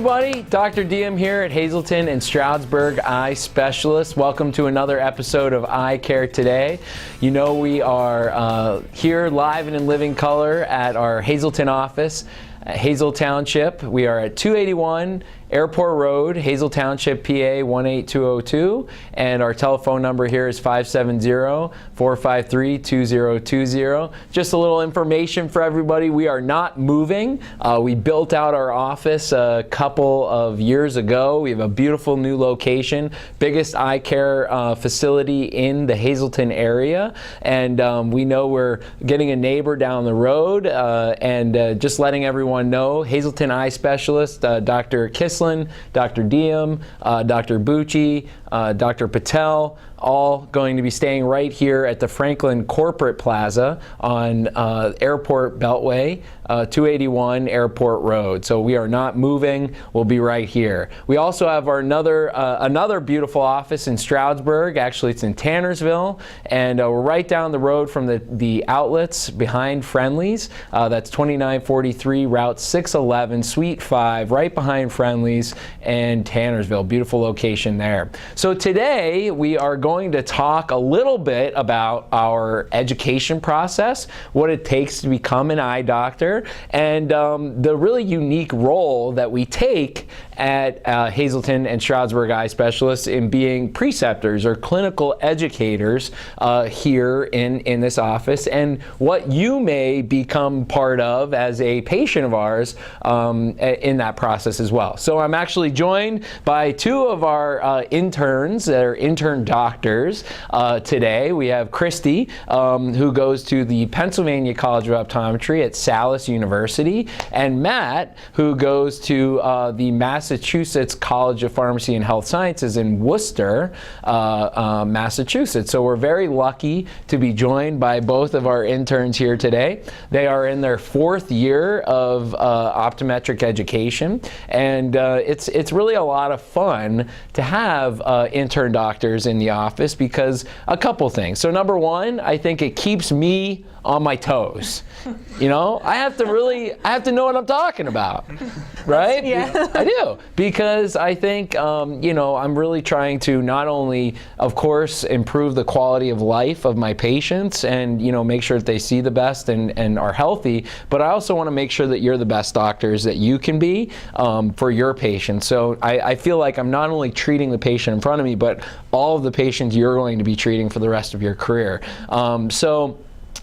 everybody, Dr. Deom here at Hazleton and Stroudsburg Eye Specialists. Welcome to another episode of Eyecare today. You know we are here live and in living color at our Hazleton office, Hazel Township. We are at 281 Airport Road, Hazel Township, PA 18202, and our telephone number here is 570-453-2020. Just a little information for everybody. We are not moving. We built out our office a couple of years ago. We have a beautiful new location, biggest eye care facility in the Hazleton area, and we know we're getting a neighbor down the road, and just letting everyone know, Hazleton Eye Specialists, Dr. Kislin, Dr. Deom, Dr. Bucci, Dr. Patel, all going to be staying right here at the Franklin Corporate Plaza on Airport Beltway, 281 Airport Road. So we are not moving. We'll be right here. We also have our another beautiful office in Stroudsburg. Actually, it's in Tannersville, and we're right down the road from the outlets behind Friendly's. That's 2943 Route 611, Suite 5, right behind Friendly's and Tannersville. Beautiful location there. So today we are going to talk a little bit about our education process, what it takes to become an eye doctor, and the really unique role that we take at Hazleton and Stroudsburg Eye Specialists in being preceptors or clinical educators here in this office, and what you may become part of as a patient of ours in that process as well. So I'm actually joined by two of our interns that are intern doctors today. We have Christy, who goes to the Pennsylvania College of Optometry at Salus University, and Matt, who goes to the Massachusetts College of Pharmacy and Health Sciences in Worcester, Massachusetts. So we're very lucky to be joined by both of our interns here today. They are in their 4th year of optometric education, and it's really a lot of fun to have intern doctors in the office because a couple things. So number one, I think it keeps me on my toes. You know, I have to know what I'm talking about, right? Yeah. I do, because I think, you know, I'm really trying to not only, of course, improve the quality of life of my patients and, you know, make sure that they see the best and are healthy, but I also want to make sure that you're the best doctors that you can be for your patients. So I feel like I'm not only treating the patient in front of me, but all of the patients you're going to be treating for the rest of your career. So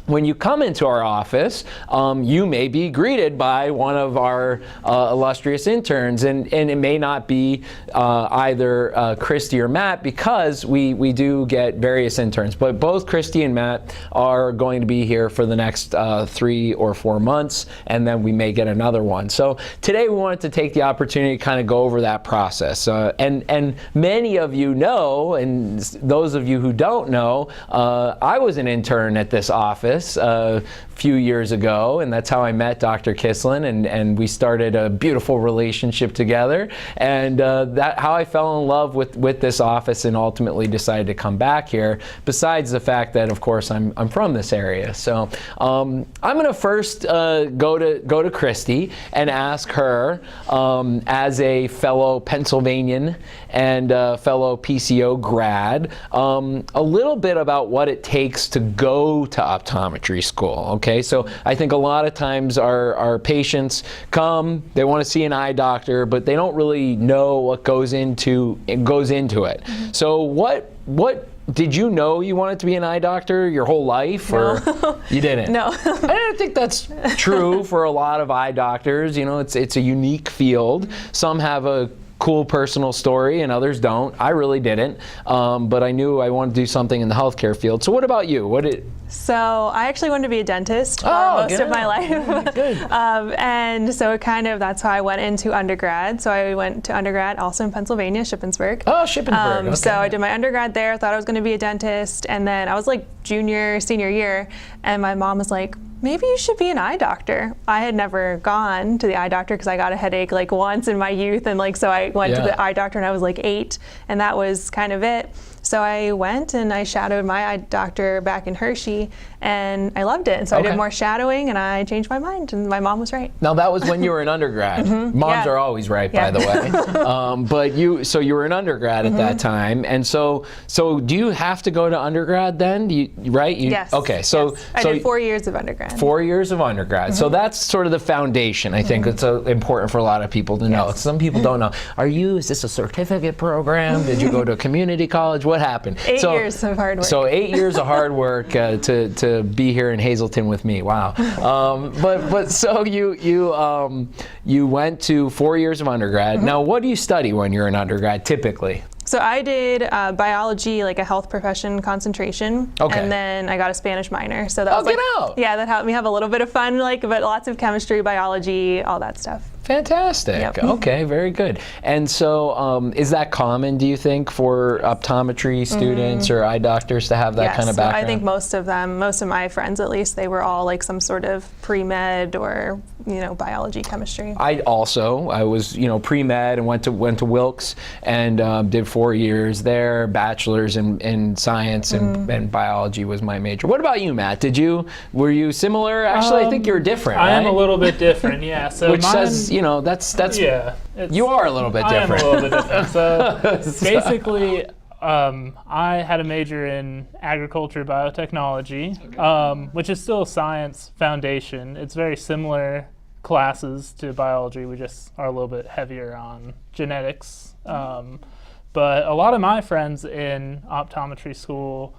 when you come into our office, you may be greeted by one of our illustrious interns, and it may not be either Christy or Matt, because we do get various interns, but both Christy and Matt are going to be here for the next 3 or 4 months, and then we may get another one. So today we wanted to take the opportunity to kind of go over that process, and many of you know, and those of you who don't know, I was an intern at this office a few years ago, and that's how I met Dr. Kislin, and we started a beautiful relationship together, and that how I fell in love with this office and ultimately decided to come back here, besides the fact that, of course, I'm from this area. So I'm going to first go to Christy and ask her, as a fellow Pennsylvanian and fellow PCO grad, a little bit about what it takes to go to optometry school. Okay, so I think a lot of times our patients come, they want to see an eye doctor, but they don't really know what goes into it. Mm-hmm. So what did you know you wanted to be an eye doctor your whole life, or you didn't? No. I don't think that's true for a lot of eye doctors. You know, it's a unique field. Some have a cool personal story and others don't. I really didn't, but I knew I wanted to do something in the healthcare field. So what about you? So I actually wanted to be a dentist for most of my life. Good. And so that's how I went into undergrad. So I went to undergrad also in Pennsylvania, Shippensburg. Oh, Shippensburg. Okay. So I did my undergrad there, thought I was going to be a dentist, and then I was like junior, senior year, and my mom was like, maybe you should be an eye doctor. I had never gone to the eye doctor because I got a headache like once in my youth, and like so I went to the eye doctor when I was like 8, and that was kind of it. So I went and I shadowed my eye doctor back in Hershey, and I loved it. And so I did more shadowing, and I changed my mind, and my mom was right. Now that was when you were an undergrad. Moms are always right, by the way. But you were an undergrad at that time, and so do you have to go to undergrad then? Right? Yes. Okay. So yes. I did 4 years of undergrad. 4 years of undergrad. So that's sort of the foundation. I think it's important for a lot of people to know. Some people don't know. Is this a certificate program? Did you go to a community college? What happened? 8 years of hard work. So 8 years of hard work to be here in Hazleton with me. Wow. But so you went to 4 years of undergrad. Now, what do you study when you're an undergrad typically? So I did biology, like a health profession concentration, and then I got a Spanish minor. So that was that helped me have a little bit of fun, but lots of chemistry, biology, all that stuff. Fantastic. Yep. Okay, very good. And so is that common, do you think, for optometry students or eye doctors to have that kind of background? I think most of them, most of my friends at least, they were all like some sort of pre-med or biology, chemistry. I was pre-med and went to Wilkes and did 4 years there, bachelor's in science and biology was my major. What about you, Matt? Were you similar? Actually, I think you're different, right? I am a little bit different, yeah. So which says, that's you are a little bit different. I am a little bit different. So basically, I had a major in agriculture biotechnology, which is still a science foundation. It's very similar classes to biology. We just are a little bit heavier on genetics. But a lot of my friends in optometry school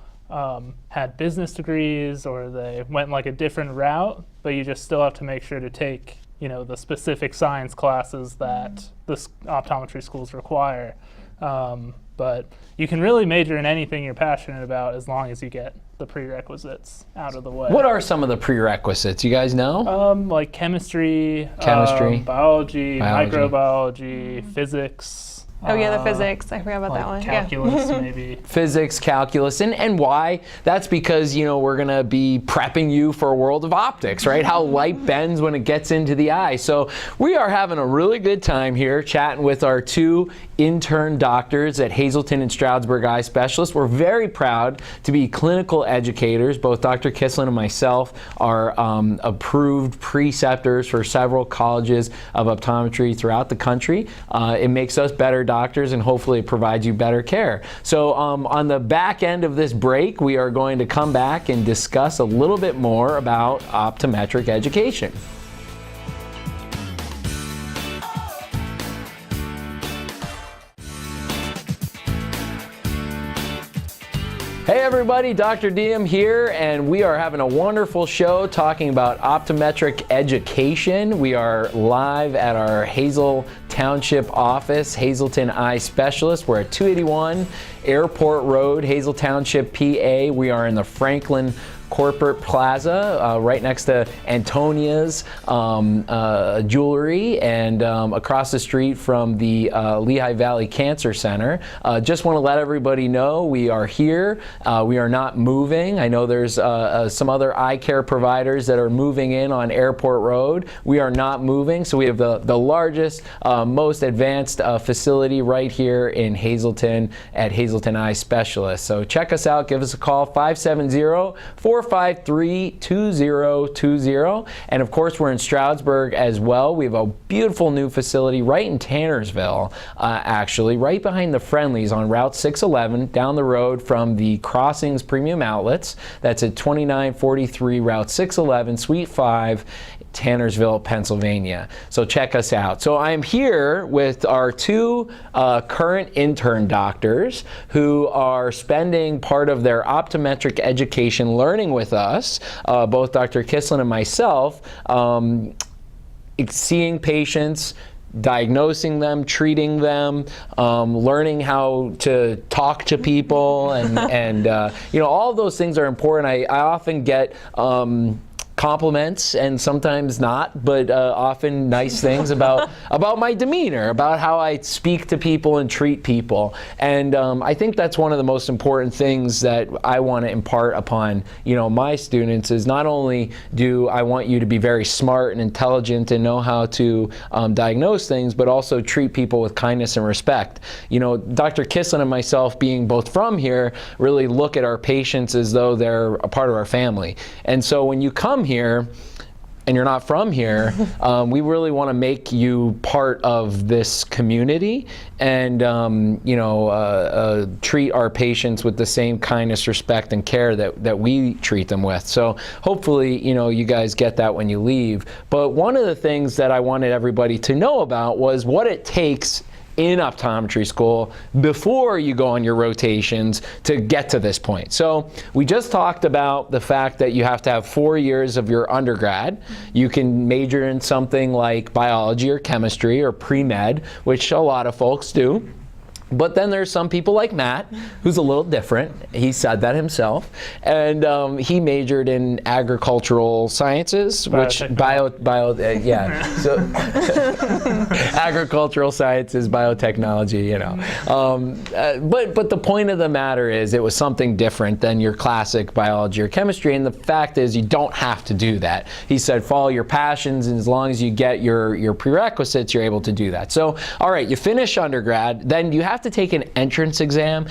had business degrees, or they went like a different route, but you just still have to make sure to take the specific science classes that the optometry schools require. But you can really major in anything you're passionate about as long as you get the prerequisites out of the way. What are some of the prerequisites? You guys know? Like chemistry, biology, microbiology, physics. Oh yeah, the physics. I forgot about that one. Calculus, maybe. Physics, calculus, and why? That's because we're gonna be prepping you for a world of optics, right? How light bends when it gets into the eye. So we are having a really good time here chatting with our 2 intern doctors at Hazleton and Stroudsburg Eye Specialists. We're very proud to be clinical educators. Both Dr. Kislin and myself are approved preceptors for several colleges of optometry throughout the country. It makes us better doctors, and hopefully it provides you better care. So on the back end of this break, we are going to come back and discuss a little bit more about optometric education. Hey everybody, Dr. Deom here, and we are having a wonderful show talking about optometric education. We are live at our Hazel Township office, Hazleton Eye Specialists. We're at 281 Airport Road, Hazel Township, PA. We are in the Franklin Corporate Plaza, right next to Antonia's Jewelry, and across the street from the Lehigh Valley Cancer Center. Just want to let everybody know we are here. We are not moving. I know there's some other eye care providers that are moving in on Airport Road. We are not moving, so we have the largest, most advanced facility right here in Hazleton at Hazleton Eye Specialists. So check us out. Give us a call, 570-453-2020. And of course, we're in Stroudsburg as well. We have a beautiful new facility right in Tannersville, actually, right behind the Friendlies on Route 611, down the road from the Crossings Premium Outlets. That's at 2943 Route 611, Suite 5, Tannersville, Pennsylvania. So check us out. So I'm here with our 2 current intern doctors who are spending part of their optometric education learning with us, both Dr. Kislin and myself, seeing patients, diagnosing them, treating them, learning how to talk to people, and all of those things are important. I often get compliments and sometimes not, but often nice things about my demeanor, about how I speak to people and treat people. And I think that's one of the most important things that I want to impart upon, my students, is not only do I want you to be very smart and intelligent and know how to diagnose things, but also treat people with kindness and respect. Dr. Kislin and myself, being both from here, really look at our patients as though they're a part of our family. And so when you come here and you're not from here, we really want to make you part of this community and treat our patients with the same kindness, respect, and care that we treat them with. So hopefully, you guys get that when you leave. But one of the things that I wanted everybody to know about was what it takes in optometry school before you go on your rotations to get to this point. So we just talked about the fact that you have to have 4 years of your undergrad. You can major in something like biology or chemistry or pre-med, which a lot of folks do. But then there's some people like Matt, who's a little different. He said that himself. And he majored in agricultural sciences, so agricultural sciences, biotechnology, But the point of the matter is it was something different than your classic biology or chemistry. And the fact is you don't have to do that. He said follow your passions, and as long as you get your prerequisites, you're able to do that. So, all right, you finish undergrad, then you have to take an entrance exam.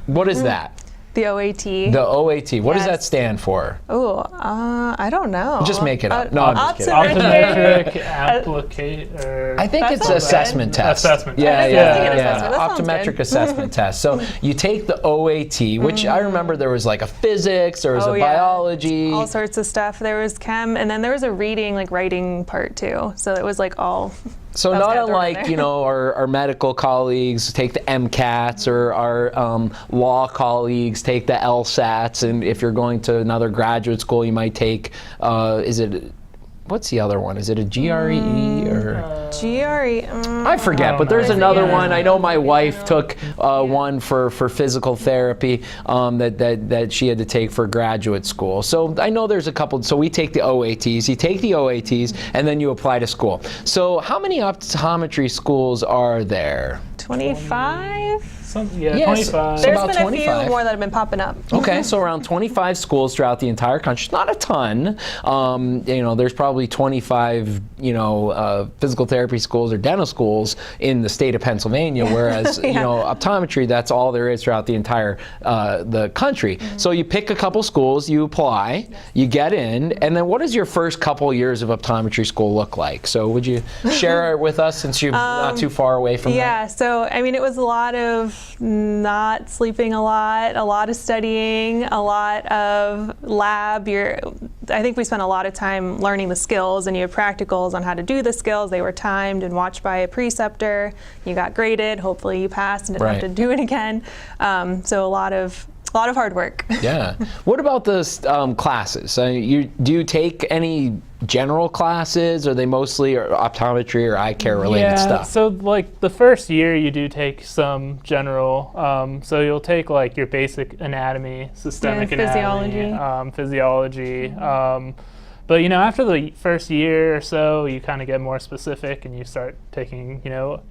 What is that? The OAT. The OAT. What does that stand for? Oh, I don't know. Just make it up. No, I'm just kidding. Optometric applicator. I think it's assessment test. Assessment test. Yeah. Optometric assessment test. So you take the OAT, which I remember there was like a physics, there was a biology. All sorts of stuff. There was chem, and then there was a writing part too. So it was like all. So not unlike, our medical colleagues take the MCATs, or our law colleagues take the LSATs, and if you're going to another graduate school, you might take, what's the other one? Is it a GRE or? GRE. I forget, but there's another one. I know my wife took one for physical therapy that she had to take for graduate school. So I know there's a couple. So we take the OATs. You take the OATs, and then you apply to school. So how many optometry schools are there? 25? 25. There's been a few more that have been popping up. Okay, so around 25 schools throughout the entire country. Not a ton. There's probably 25, physical therapy schools or dental schools in the state of Pennsylvania, whereas, optometry, that's all there is throughout the entire the country. So you pick a couple schools, you apply, you get in, and then what does your first couple years of optometry school look like? So would you share it with us, since you're not too far away from that? Yeah, so it was a lot of not sleeping a lot of studying, a lot of lab. I think we spent a lot of time learning the skills, and you have practicals on how to do the skills. They were timed and watched by a preceptor. You got graded. Hopefully you passed and didn't have to do it again. So a lot of hard work. Yeah. What about the classes? Do you take any general classes? Are they mostly optometry or eye care related stuff? So like the first year you do take some general. So you'll take like your basic anatomy, systemic anatomy, physiology. But after the first year or so, you kind of get more specific, and you start taking,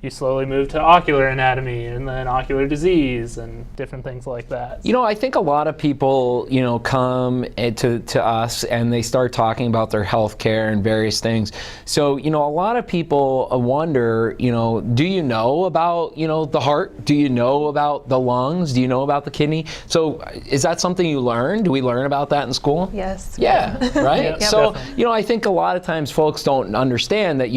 you slowly move to ocular anatomy, and then ocular disease, and different things like that. I think a lot of people, come to us, and they start talking about their health care and various things. So, a lot of people wonder, do you know about, the heart? Do you know about the lungs? Do you know about the kidney? So is that something you learn? Do we learn about that in school? Yes. Yeah, right? Yep. So, I think a lot of times folks don't understand that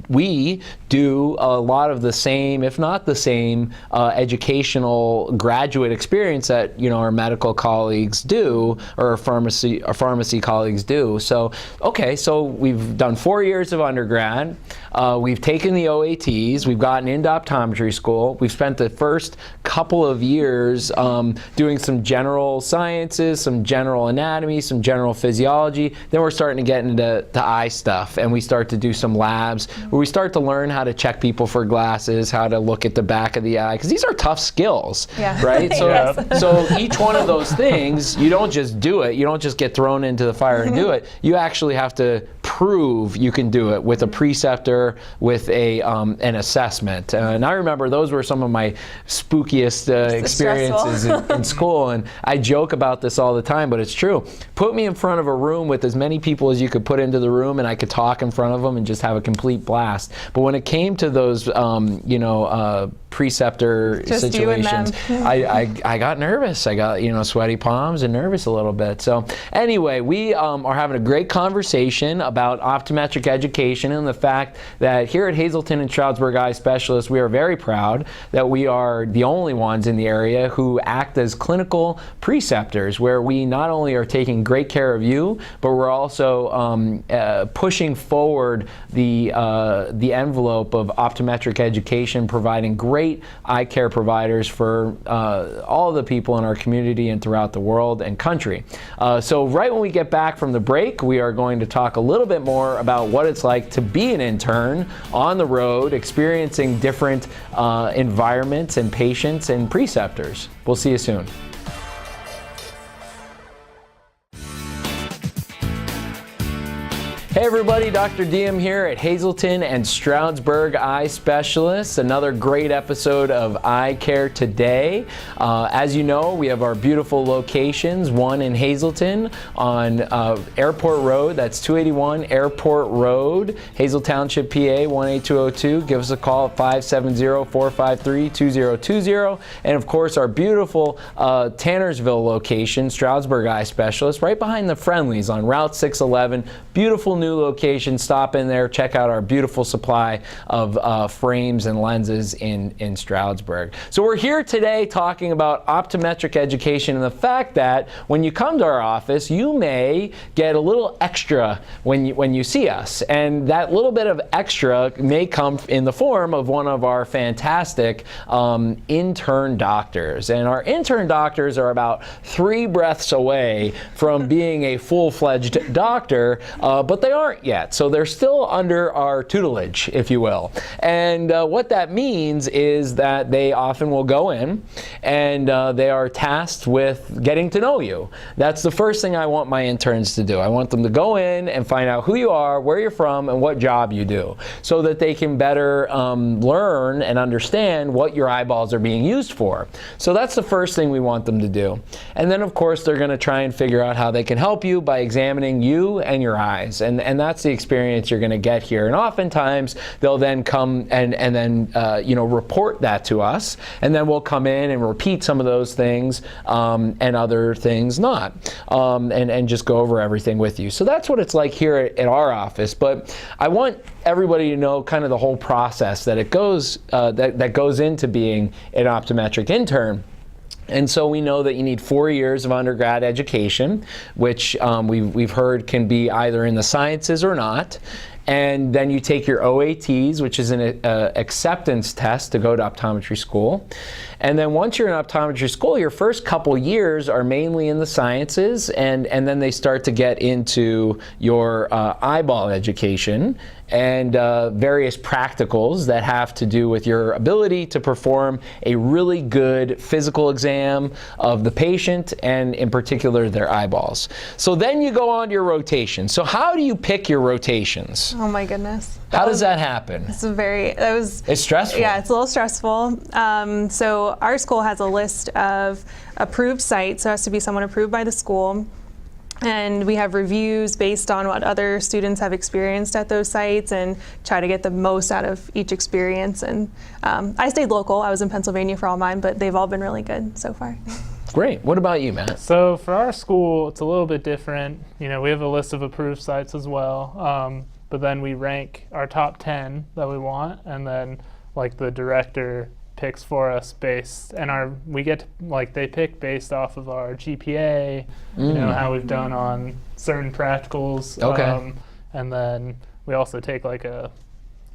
we do a lot of the same, if not the same, educational graduate experience that our medical colleagues do, or our pharmacy colleagues do. So, okay, so we've done 4 years of undergrad. We've taken the OATs. We've gotten into optometry school. We've spent the first couple of years doing some general sciences, some general anatomy, some general physiology. Then we're starting to get into eye stuff, and we start to do some labs where we start to learn how to check people for glasses, how to look at the back of the eye, because these are tough skills, right? So, so each one of those things, you don't just do it. You don't just get thrown into the fire and do it. You actually have to prove you can do it with a preceptor, with an assessment. And I remember those were some of my spookiest experiences in school, and I joke about this all the time, but it's true. Put me in front of a room with as many people as you could put into the room, and I could talk in front of them and just have a complete blast. But when it came to those, preceptor just situations, I got nervous. I got, sweaty palms and nervous a little bit. So anyway, we are having a great conversation about optometric education and the fact that here at Hazleton and Stroudsburg Eye Specialists, we are very proud that we are the only ones in the area who act as clinical preceptors, where we not only are taking great care of you, but we're also pushing forward the envelope of optometric education, providing great eye care providers for all the people in our community and throughout the world and country. So right when we get back from the break, we are going to talk a little bit more about what it's like to be an intern on the road, experiencing different environments and patients and preceptors. We'll see you soon. Hey everybody, Dr. Deom here at Hazleton and Stroudsburg Eye Specialists. Another great episode of Eyecare today. As you know, we have our beautiful locations, one in Hazleton on Airport Road, that's 281 Airport Road, Hazel Township, PA 18202. Give us a call at 570-453-2020. And of course, our beautiful Tannersville location, Stroudsburg Eye Specialists, right behind the Friendlies on Route 611. Beautiful new location. Stop in there, check out our beautiful supply of frames and lenses in Stroudsburg. So we're here today talking about optometric education and the fact that when you come to our office, you may get a little extra when you see us. And that little bit of extra may come in the form of one of our fantastic intern doctors. And our intern doctors are about 3 breaths away from being a full-fledged doctor, but they aren't yet. So they're still under our tutelage, if you will. And what that means is that they often will go in and they are tasked with getting to know you. That's the first thing I want my interns to do. I want them to go in and find out who you are, where you're from, and what job you do, so that they can better learn and understand what your eyeballs are being used for. So that's the first thing we want them to do. And then, of course, they're going to try and figure out how they can help you by examining you and your eyes. And that's the experience you're going to get here. And oftentimes, they'll then come and then report that to us. And then we'll come in and repeat some of those things and other things not. And just go over everything with you. So that's what it's like here at our office. But I want everybody to know kind of the whole process that it goes that goes into being an optometric intern. And so we know that you need 4 years of undergrad education, which we've heard can be either in the sciences or not. And then you take your OATs, which is an acceptance test to go to optometry school. And then once you're in optometry school, your first couple years are mainly in the sciences, and then they start to get into your eyeball education and various practicals that have to do with your ability to perform a really good physical exam of the patient and in particular their eyeballs. So then you go on to your rotation. So how do you pick your rotations? Oh my goodness. How does that happen? It's stressful. Yeah, it's a little stressful. So our school has a list of approved sites, so it has to be someone approved by the school. And we have reviews based on what other students have experienced at those sites and try to get the most out of each experience. And I stayed local. I was in Pennsylvania for all mine, but they've all been really good so far. Great. What about you, Matt? So for our school, it's a little bit different. We have a list of approved sites as well, but then we rank our top 10 that we want, and then the director picks for us based, and they pick based off of our GPA, how we've done on certain practicals. Okay. And then we also take a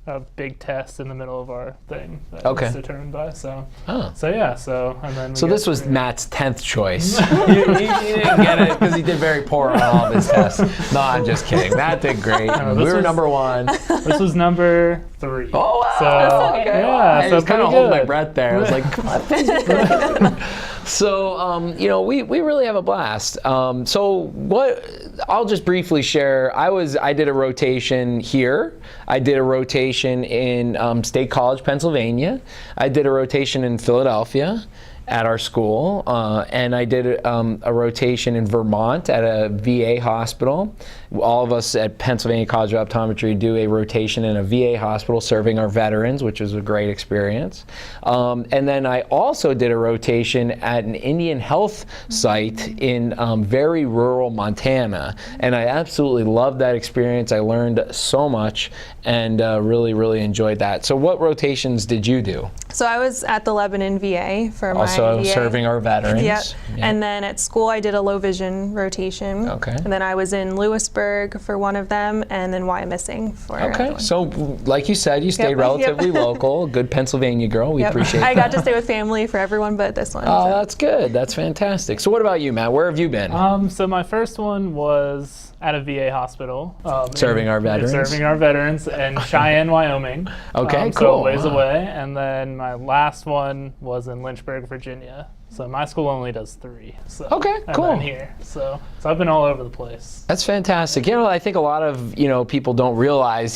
a big test in the middle of our thing that Okay. was determined by. So, Oh. so yeah. So and then. So this was Matt's 10th choice. he didn't get it because he did very poor on all of his tests. No, I'm just kidding. Matt did great. No, we this were was- number 1. This was number 3. Oh, wow. So, That's okay. yeah, I so was kind of pretty holding my good. breath there. I was like, come on. So, you know, we really have a blast. So what, I'll just briefly share. I did a rotation here. I did a rotation in State College, Pennsylvania. I did a rotation in Philadelphia at our school, and I did a rotation in Vermont at a VA hospital. All of us at Pennsylvania College of Optometry do a rotation in a VA hospital serving our veterans, which was a great experience. And then I also did a rotation at an Indian health site in very rural Montana, and I absolutely loved that experience. I learned so much and really, really enjoyed that. So what rotations did you do? So I was at the Lebanon VA for my Also VA. serving our veterans. Yep. Yeah. And then at school I did a low vision rotation. Okay. And then I was in Lewisburg for one of them, and then Wyomissing for another Okay, one. so like you said, you stayed Yep. relatively local. Good Pennsylvania girl. We Yep. appreciate I that. got to stay with family for everyone but this one. Oh, so. that's good. That's fantastic. So what about you, Matt? Where have you been? So my first one was at a VA hospital. Serving our veterans? Serving our veterans in Cheyenne, Wyoming. Okay, So cool. a ways Wow. away. And then my last one was in Lynchburg, Virginia. So my school only does 3. So, Okay, and cool. then here. So I've been all over the place. That's fantastic. You know, I think a lot of, people don't realize,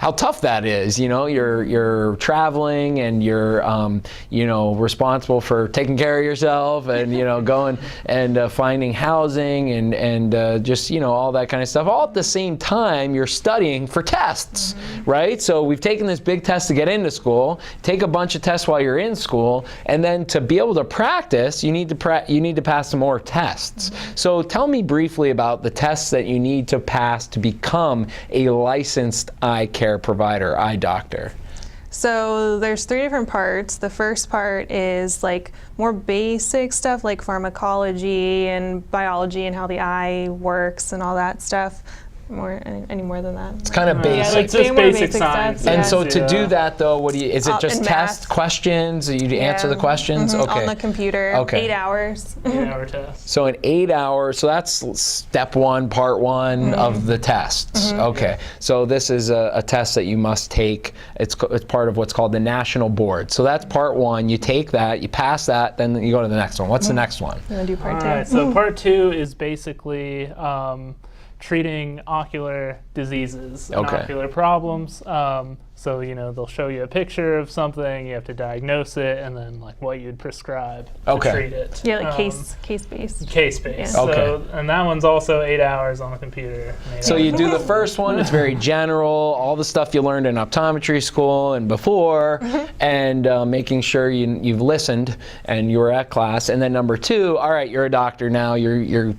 how tough that is. You're traveling and you're, responsible for taking care of yourself and, going and finding housing and just, all that kind of stuff. All at the same time, you're studying for tests, right? So we've taken this big test to get into school, take a bunch of tests while you're in school, and then to be able to practice, you need to pass some more tests. So tell me briefly about the tests that you need to pass to become a licensed eye care provider, eye doctor. So there's 3 different parts. The first part is like more basic stuff like pharmacology and biology and how the eye works and all that stuff. Any more than that? It's kind of Yeah, basic. like It's just way more basic basic stuff, science. yeah. And so to Yeah. do that though, is it just and test math. questions? You answer Yeah. the questions? Mhm, Okay. On the computer. Okay. 8 hours. 8-hour test. So in 8 hours, so that's step 1, part 1 of the tests. Okay. So this is a test that you must take. It's part of what's called the national board. So that's part 1. You take that, you pass that, then you go to the next one. What's the next one? I'm gonna do part All 2. right, so part 2 is basically treating ocular diseases and Okay. ocular problems. So, they'll show you a picture of something, you have to diagnose it, and then like what you'd prescribe to Okay. treat it. Yeah, like case-based. Case-based. Yeah. Okay. So, and that one's also 8 hours on the computer. and 8 So hours. you do the first one, it's very general, all the stuff you learned in optometry school and before, and making sure you've listened and you were at class. And then number 2, all right, you're a doctor now, you're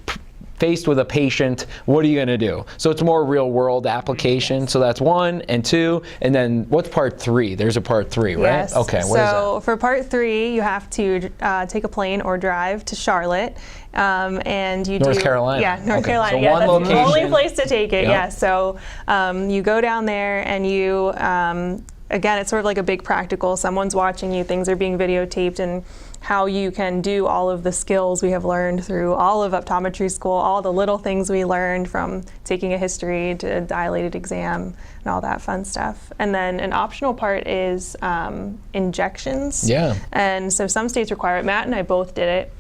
faced with a patient, what are you going to do? So it's more real world application. So that's 1 and 2. And then what's part 3? There's a part 3, right? Yes. Okay, what is So for part 3, you have to take a plane or drive to Charlotte. And you North do, Carolina. Yeah, North Okay, Carolina. so Yeah, one that's the only location. place to take it. Yep. Yeah. So you go down there and you, again, it's sort of like a big practical. Someone's watching you. Things are being videotaped, and how you can do all of the skills we have learned through all of optometry school, all the little things we learned from taking a history to a dilated exam and all that fun stuff. And then an optional part is injections. Yeah. And so some states require it. Matt and I both did it.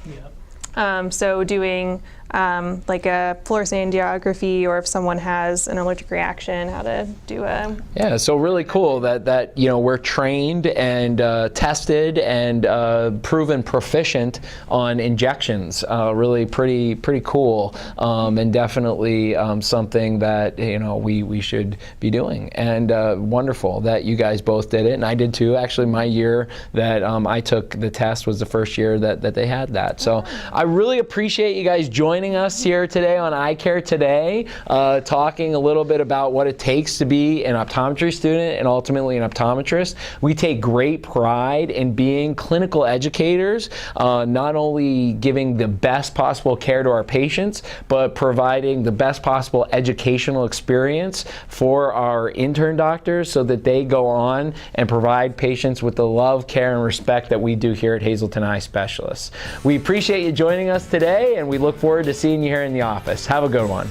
Yeah. So doing like a fluorescein angiography, or if someone has an allergic reaction, how to do a... Yeah, so really cool that we're trained and tested and proven proficient on injections. Really pretty cool, and definitely something that we should be doing. And wonderful that you guys both did it, and I did too. Actually, my year that I took the test was the first year that they had that. So I really appreciate you guys joining joining us here today on Eyecare Today, talking a little bit about what it takes to be an optometry student and ultimately an optometrist. We take great pride in being clinical educators, not only giving the best possible care to our patients, but providing the best possible educational experience for our intern doctors so that they go on and provide patients with the love, care, and respect that we do here at Hazleton Eye Specialists. We appreciate you joining us today, and we look forward to seeing you here in the office. Have a good one.